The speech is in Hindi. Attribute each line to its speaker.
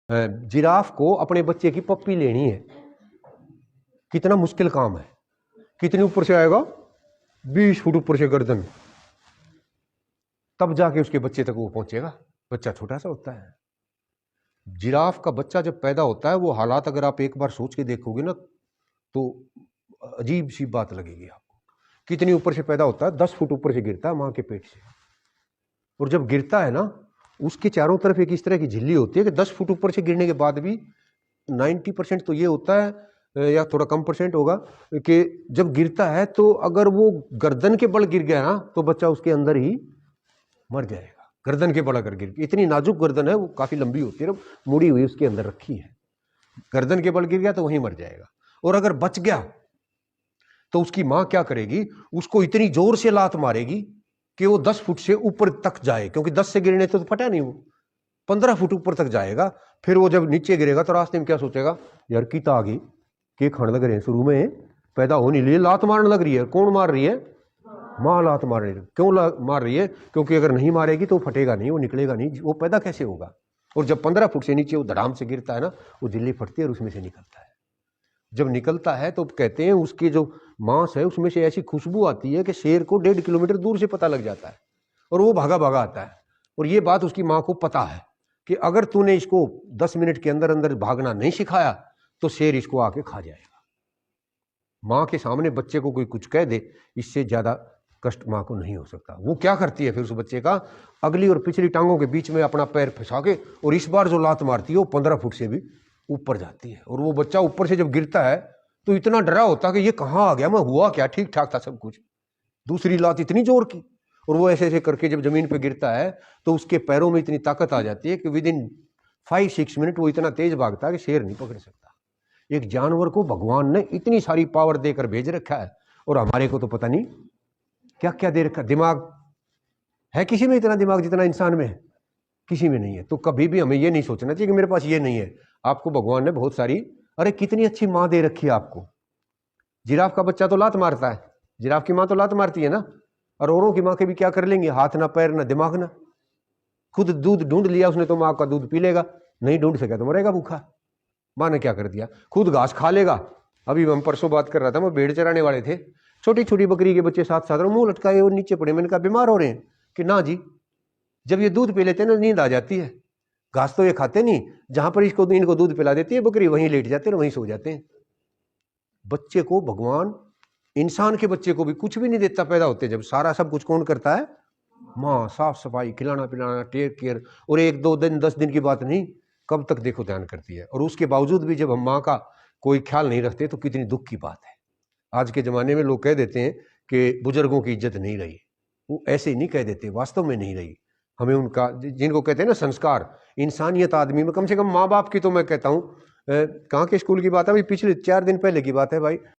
Speaker 1: जिराफ को अपने बच्चे की पप्पी लेनी है, कितना मुश्किल काम है। कितने ऊपर से आएगा? 20 फुट ऊपर से गर्दन, तब जाके उसके बच्चे तक वो पहुंचेगा। बच्चा छोटा सा होता है। जिराफ का बच्चा जब पैदा होता है, वो हालात अगर आप एक बार सोच के देखोगे ना तो अजीब सी बात लगेगी आपको। कितनी ऊपर से पैदा होता है? 10 फुट ऊपर से गिरता है मां के पेट से। और जब गिरता है ना, उसके चारों तरफ एक इस तरह की झिल्ली होती है कि 10 फुट ऊपर से गिरने के बाद भी 90% तो ये होता है या थोड़ा कम परसेंट होगा कि जब गिरता है तो अगर वो गर्दन के बल गिर गया ना तो बच्चा उसके अंदर ही मर जाएगा। गर्दन के बल अगर गिर गया, इतनी नाजुक गर्दन है, वो काफी लंबी होती है, मुड़ी हुई उसके अंदर रखी है। गर्दन के बल गिर गया तो वहीं मर जाएगा। और अगर बच गया तो उसकी मां क्या करेगी? उसको इतनी जोर से लात मारेगी कि वो 10 फुट से ऊपर तक जाए, क्योंकि 10 से गिरने तो फटा नहीं, वो 15 फुट ऊपर तक जाएगा। फिर वो जब नीचे गिरेगा तो रास्ते में क्या सोचेगा? यार की तो आ गई, के खाने लग रहे हैं, शुरू में पैदा होने लिए लात मारने लग रही है। कौन मार रही है? मां लात मार रही है। क्यों मार रही है? क्योंकि अगर नहीं मारेगी तो फटेगा नहीं, वो निकलेगा नहीं, वो पैदा कैसे होगा? और जब 15 फुट से नीचे वो धड़ाम से गिरता है ना, वो झिल्ली फटती है और उसमें से निकलता है। जब निकलता है तो कहते हैं उसकी जो मांस है उसमें से ऐसी खुशबू आती है कि शेर को 1.5 किलोमीटर दूर से पता लग जाता है और वो भागा भागा आता है। और ये बात उसकी मां को पता है कि अगर तूने इसको 10 मिनट के अंदर अंदर भागना नहीं सिखाया तो शेर इसको आके खा जाएगा। मां के सामने बच्चे को कोई कुछ कह दे, इससे ज्यादा कष्ट मां को नहीं हो सकता। वो क्या करती है फिर उस बच्चे का? अगली और पिछली टांगों के बीच में अपना पैर फंसा के और इस बार जो लात मारती है वो 15 फुट से भी ऊपर जाती है। और वो बच्चा ऊपर से जब गिरता है तो इतना डरा होता कि ये कहां आ गया, मैं हुआ क्या, ठीक ठाक था सब कुछ, दूसरी लात इतनी जोर की। और वो ऐसे ऐसे करके जब जमीन पे गिरता है तो उसके पैरों में इतनी ताकत आ जाती है कि विद इन 5-6 मिनट वो इतना तेज भागता है कि शेर नहीं पकड़ सकता। एक जानवर को भगवान ने इतनी सारी पावर देकर भेज रखा है और हमारे को तो पता नहीं क्या क्या दे रखा। दिमाग है किसी में इतना दिमाग जितना इंसान में है? किसी में नहीं है। तो कभी भी हमें ये नहीं सोचना चाहिए कि मेरे पास ये नहीं है। आपको भगवान ने बहुत सारी, अरे कितनी अच्छी मां दे रखी है आपको। जिराफ का बच्चा तो लात मारता है, जिराफ की मां तो लात मारती है ना। और औरों की मां के भी क्या कर लेंगे? हाथ ना पैर ना दिमाग ना। खुद दूध ढूंढ लिया उसने तो मां का दूध पी लेगा, नहीं ढूंढ सका तो मरेगा भूखा। मां ने क्या कर दिया? खुद घास खा लेगा। अभी हम परसों बात कर रहा था, वो भेड़ चराने वाले थे, छोटी छोटी बकरी के बच्चे साथ साथ मुंह लटकाए और नीचे पड़े। मैंने कहा बीमार हो रहे हैं? कि ना जी, जब ये दूध पी लेते हैं ना नींद आ जाती है। घास तो ये खाते नहीं, जहां पर इनको दूध पिला देती है बकरी वहीं लेट जाते हैं वहीं सो जाते हैं। बच्चे को भगवान, इंसान के बच्चे को भी कुछ भी नहीं देता पैदा होते, जब सारा सब कुछ कौन करता है? माँ। साफ सफाई, खिलाना पिलाना, टेक केयर। और 1-2 दिन 10 दिन की बात नहीं, कब तक देखो ध्यान करती है। और उसके बावजूद भी जब हम माँ का कोई ख्याल नहीं रखते तो कितनी दुख की बात है। आज के जमाने में लोग कह देते हैं कि बुजुर्गों की इज्जत नहीं रही। वो ऐसे ही नहीं कह देते, वास्तव में नहीं रही। हमें उनका, जिनको कहते हैं ना संस्कार, इंसानियत आदमी में, कम से कम माँ बाप की तो मैं कहता हूँ, कहाँ के स्कूल की बात है भाई, पिछले 4 दिन पहले की बात है भाई।